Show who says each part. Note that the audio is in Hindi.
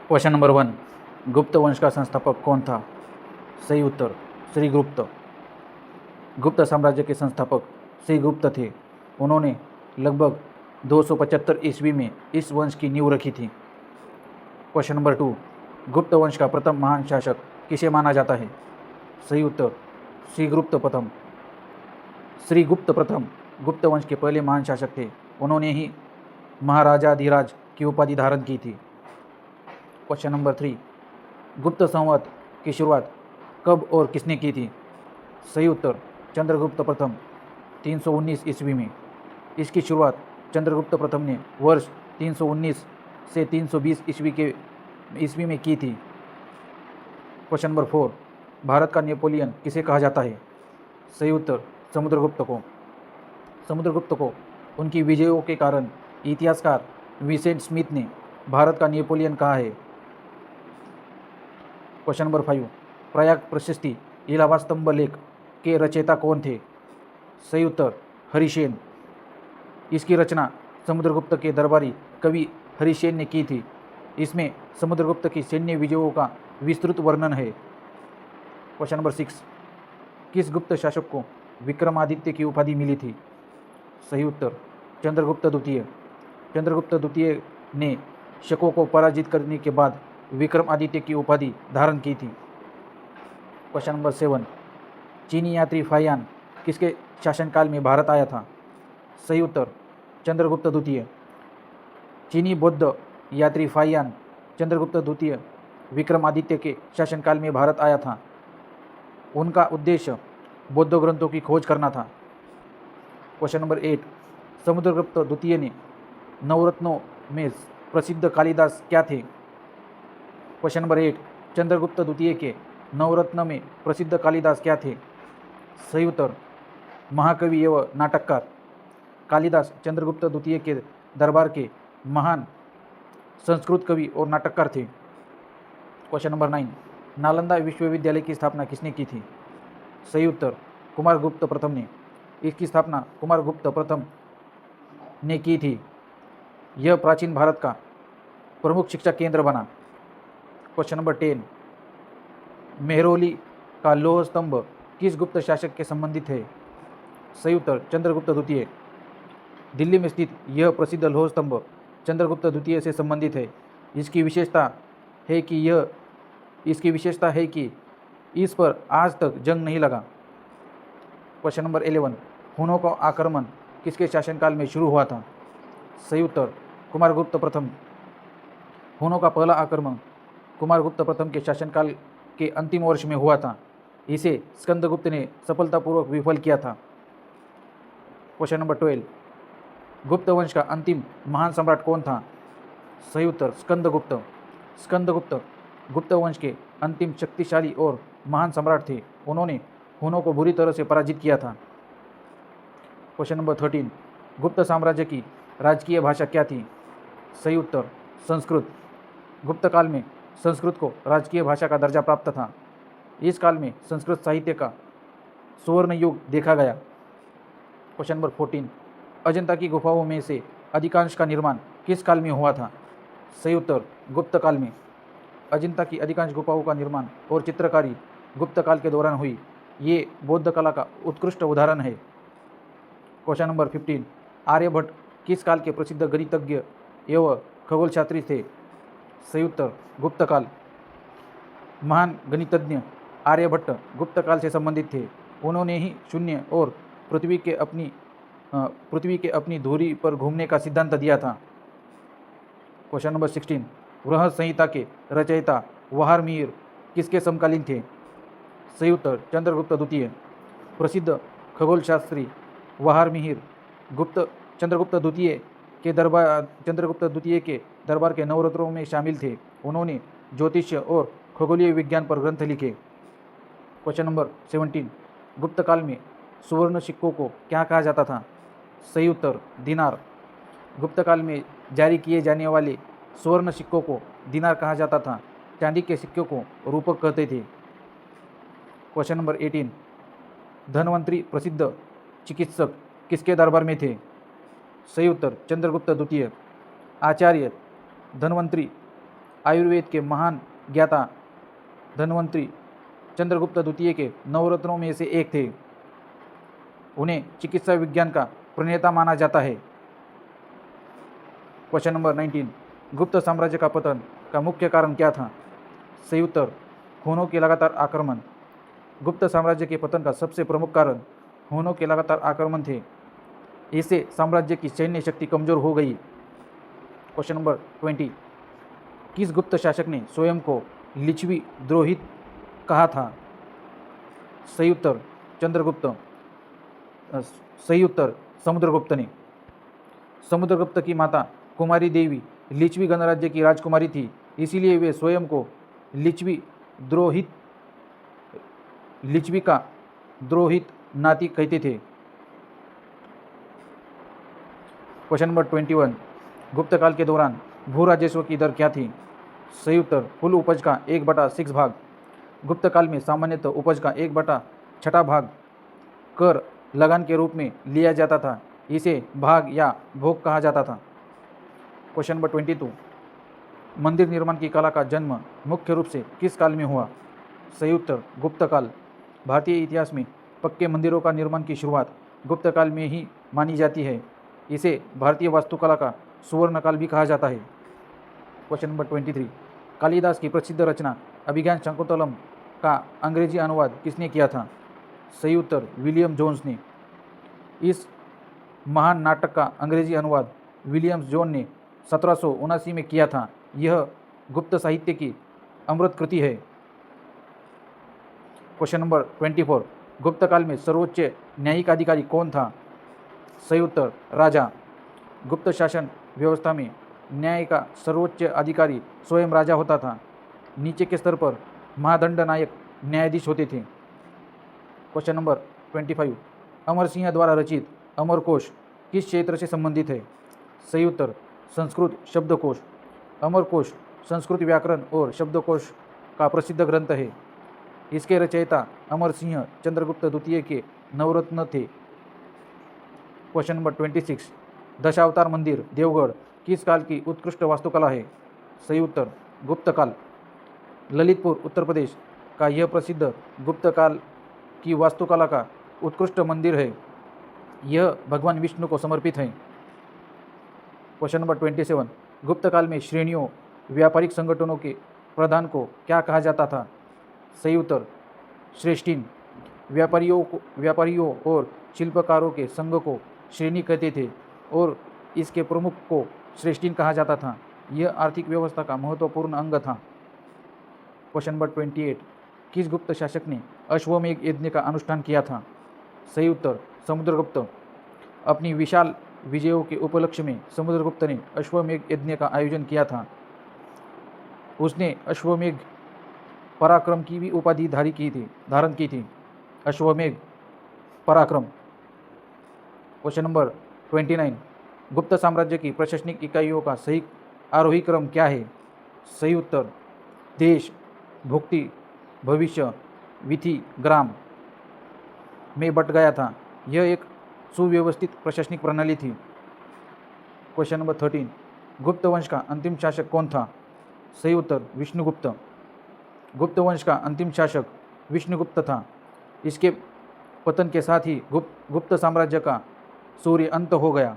Speaker 1: क्वेश्चन नंबर 1, गुप्त वंश का संस्थापक कौन था? सही उत्तर श्री गुप्त। गुप्त साम्राज्य के संस्थापक श्री गुप्त थे। उन्होंने लगभग 275 ईस्वी में इस वंश की नींव रखी थी। क्वेश्चन नंबर 2, गुप्त वंश का प्रथम महान शासक किसे माना जाता है? सही उत्तर श्रीगुप्त प्रथम। श्रीगुप्त प्रथम गुप्त वंश के पहले महान शासक थे। उन्होंने ही महाराजाधिराज की उपाधि धारण की थी। क्वेश्चन नंबर 3, गुप्त संवत की शुरुआत कब और किसने की थी? सही उत्तर चंद्रगुप्त प्रथम 319 ईस्वी में। इसकी शुरुआत चंद्रगुप्त प्रथम ने वर्ष 319 से 320 ईस्वी में की थी। क्वेश्चन नंबर 4, भारत का नेपोलियन किसे कहा जाता है? सही उत्तर समुद्रगुप्त को। समुद्रगुप्त को उनकी विजयों के कारण इतिहासकार विंसेंट स्मिथ ने भारत का नेपोलियन कहा है। क्वेश्चन नंबर 5, प्रयाग प्रशस्ति इलाहाबाद स्तंभ लेख के रचयिता कौन थे? सही उत्तर हरिसेन। इसकी रचना समुद्रगुप्त के दरबारी कवि हरिसेन ने की थी। इसमें समुद्रगुप्त की सैन्य विजयों का विस्तृत वर्णन है। क्वेश्चन नंबर 6, किस गुप्त शासक को विक्रमादित्य की उपाधि मिली थी? सही उत्तर चंद्रगुप्त द्वितीय। चंद्रगुप्त द्वितीय ने शकों को पराजित करने के बाद विक्रमादित्य की उपाधि धारण की थी। क्वेश्चन नंबर 7, चीनी यात्री फाहियान किसके शासनकाल में भारत आया था? सही उत्तर चंद्रगुप्त द्वितीय। चीनी बौद्ध यात्री फाहियान चंद्रगुप्त द्वितीय विक्रमादित्य के शासनकाल में भारत आया था। उनका उद्देश्य बौद्ध ग्रंथों की खोज करना था। क्वेश्चन नंबर 8, समुद्रगुप्त द्वितीय ने नवरत्नों में प्रसिद्ध कालिदास क्या थे? क्वेश्चन नंबर 8, चंद्रगुप्त द्वितीय के नवरत्न में प्रसिद्ध कालिदास क्या थे? सही उत्तर महाकवि एवं नाटककार। कालिदास चंद्रगुप्त द्वितीय के दरबार के महान संस्कृत कवि और नाटककार थे। क्वेश्चन नंबर 9, नालंदा विश्वविद्यालय की स्थापना किसने की थी? सही उत्तर कुमारगुप्त प्रथम ने। इसकी स्थापना कुमारगुप्त प्रथम ने की थी। यह प्राचीन भारत का प्रमुख शिक्षा केंद्र बना। क्वेश्चन नंबर 10, मेहरौली का लौह स्तंभ किस गुप्त शासक के संबंधित है? सही उत्तर चंद्रगुप्त द्वितीय। दिल्ली में स्थित यह प्रसिद्ध लौह स्तंभ चंद्रगुप्त द्वितीय से संबंधित है। इसकी विशेषता है कि इस पर आज तक जंग नहीं लगा। क्वेश्चन नंबर 11, हुनों का आक्रमण किसके शासनकाल में शुरू हुआ था? सही उत्तर कुमारगुप्त प्रथम। हुनों का पहला आक्रमण कुमारगुप्त प्रथम के शासनकाल के अंतिम वर्ष में हुआ था। इसे स्कंदगुप्त ने सफलतापूर्वक विफल किया था। क्वेश्चन नंबर 12, गुप्त वंश का अंतिम महान सम्राट कौन था? सही उत्तर स्कंदगुप्त। स्कंदगुप्त गुप्त वंश के अंतिम शक्तिशाली और महान सम्राट थे। उन्होंने हुनों को बुरी तरह से पराजित किया था। क्वेश्चन नंबर 13, गुप्त साम्राज्य की राजकीय भाषा क्या थी? सही उत्तर संस्कृत। गुप्त काल में संस्कृत को राजकीय भाषा का दर्जा प्राप्त था। इस काल में संस्कृत साहित्य का सुवर्ण युग देखा गया। क्वेश्चन नंबर 14, अजंता की गुफाओं में से अधिकांश का निर्माण किस काल में हुआ था? सही उत्तर गुप्त काल में। अजंता की अधिकांश गुफाओं का निर्माण और चित्रकारी गुप्त काल के दौरान हुई। ये बौद्ध कला का उत्कृष्ट उदाहरण है। क्वेश्चन नंबर 15, आर्यभट्ट किस काल के प्रसिद्ध गणितज्ञ एवं खगोलशास्त्री थे? सही उत्तर गुप्त काल। महान गणितज्ञ आर्यभट्ट गुप्त काल से संबंधित थे। उन्होंने ही शून्य और पृथ्वी के अपनी धुरी पर घूमने का सिद्धांत दिया था। क्वेश्चन नंबर 16, बृहद संहिता के रचयिता वहारमिहिर किसके समकालीन थे? सही उत्तर चंद्रगुप्त द्वितीय। प्रसिद्ध खगोलशास्त्री वहारमिहिर चंद्रगुप्त द्वितीय के दरबार के नवरत्नों में शामिल थे। उन्होंने ज्योतिष्य और खगोलीय विज्ञान पर ग्रंथ लिखे। क्वेश्चन नंबर 17, गुप्त काल में सुवर्ण सिक्कों को क्या कहा जाता था? सही उत्तर दिनार। गुप्त काल में जारी किए जाने वाले सुवर्ण सिक्कों को दिनार कहा जाता था। चांदी के सिक्कों को रूपक कहते थे। क्वेश्चन नंबर 18, धन्वंतरी प्रसिद्ध चिकित्सक किसके दरबार में थे? सही उत्तर चंद्रगुप्त द्वितीय। आचार्य धन्वंतरी आयुर्वेद के महान ज्ञाता धन्वंतरी चंद्रगुप्त द्वितीय के नवरत्नों में से एक थे। उन्हें चिकित्सा विज्ञान का प्रणेता माना जाता है। क्वेश्चन नंबर 19, गुप्त साम्राज्य का पतन का मुख्य कारण क्या था? सही उत्तर हुनों के लगातार आक्रमण। गुप्त साम्राज्य के पतन का सबसे प्रमुख कारण हुनों के लगातार आक्रमण थे। इससे साम्राज्य की सैन्य शक्ति कमजोर हो गई। क्वेश्चन नंबर 20, किस गुप्त शासक ने स्वयं को लिच्छवी द्रोहित कहा था? सही उत्तर चंद्रगुप्त सही उत्तर समुद्रगुप्त ने। समुद्रगुप्त की माता कुमारी देवी लिच्छवी गणराज्य की राजकुमारी थी, इसीलिए वे स्वयं को लिच्छवी का द्रोहित नाती कहते थे। क्वेश्चन नंबर 21, गुप्त काल के दौरान भू राजस्व की दर क्या थी? सही उत्तर कुल उपज का 1/6 भाग। गुप्त काल में सामान्यतः उपज का 1/6 भाग कर लगान के रूप में लिया जाता था। इसे भाग या भोग कहा जाता था। क्वेश्चन नंबर 22, मंदिर निर्माण की कला का जन्म मुख्य रूप से किस काल में हुआ? सही उत्तर गुप्त काल। भारतीय इतिहास में पक्के मंदिरों का निर्माण की शुरुआत गुप्त काल में ही मानी जाती है। इसे भारतीय वास्तुकला का सुवर्ण काल भी कहा जाता है। क्वेश्चन नंबर 23, कालिदास की प्रसिद्ध रचना अभिज्ञान शाकुंतलम का अंग्रेजी अनुवाद किसने किया था? सही उत्तर विलियम जोन्स ने। इस महान नाटक का अंग्रेजी अनुवाद विलियम जोन ने 1779 में किया था। यह गुप्त साहित्य की अमृत कृति है। क्वेश्चन नंबर 24, गुप्त काल में सर्वोच्च न्यायिक अधिकारी कौन था? सही उत्तर राजा। गुप्त शासन व्यवस्था में न्याय का सर्वोच्च अधिकारी स्वयं राजा होता था। नीचे के स्तर पर महादंड नायक न्यायाधीश होते थे। क्वेश्चन नंबर 25, अमर सिंह द्वारा रचित अमरकोश किस क्षेत्र से संबंधित है? सही उत्तर संस्कृत शब्दकोश। अमरकोश संस्कृत व्याकरण और शब्दकोश का प्रसिद्ध ग्रंथ है। इसके रचयिता अमर सिंह चंद्रगुप्त द्वितीय के नवरत्न थे। क्वेश्चन नंबर 26, दशावतार मंदिर देवगढ़ किस काल की उत्कृष्ट वास्तुकला है? सही उत्तर गुप्त काल। ललितपुर उत्तर प्रदेश का यह प्रसिद्ध गुप्त काल की वास्तुकला का उत्कृष्ट मंदिर है। यह भगवान विष्णु को समर्पित है। क्वेश्चन नंबर 27, गुप्त काल में श्रेणियों व्यापारिक संगठनों के प्रधान को क्या कहा जाता था? सही उत्तर श्रेष्ठीन। व्यापारियों और शिल्पकारों के संघ को श्रेणी कहते थे और इसके प्रमुख को श्रेष्ठीन कहा जाता था। यह आर्थिक व्यवस्था का महत्वपूर्ण अंग था। क्वेश्चन नंबर 28, किस गुप्त शासक ने अश्वमेध यज्ञ का अनुष्ठान किया था? सही उत्तर समुद्रगुप्त। अपनी विशाल विजयों के उपलक्ष्य में समुद्रगुप्त ने अश्वमेध यज्ञ का आयोजन किया था। उसने अश्वमेध पराक्रम की भी उपाधि धारण की थी। अश्वमेध पराक्रम। क्वेश्चन नंबर 29, गुप्त साम्राज्य की प्रशासनिक इकाइयों का सही आरोही क्रम क्या है? सही उत्तर देश, भुक्ति, भविष्य, विधि, ग्राम में बट गया था। यह एक सुव्यवस्थित प्रशासनिक प्रणाली थी। क्वेश्चन नंबर 13, गुप्त वंश का अंतिम शासक कौन था? सही उत्तर विष्णुगुप्त। गुप्त वंश का अंतिम शासक विष्णुगुप्त था। इसके पतन के साथ ही गुप्त साम्राज्य का सूर्य अंत हो गया।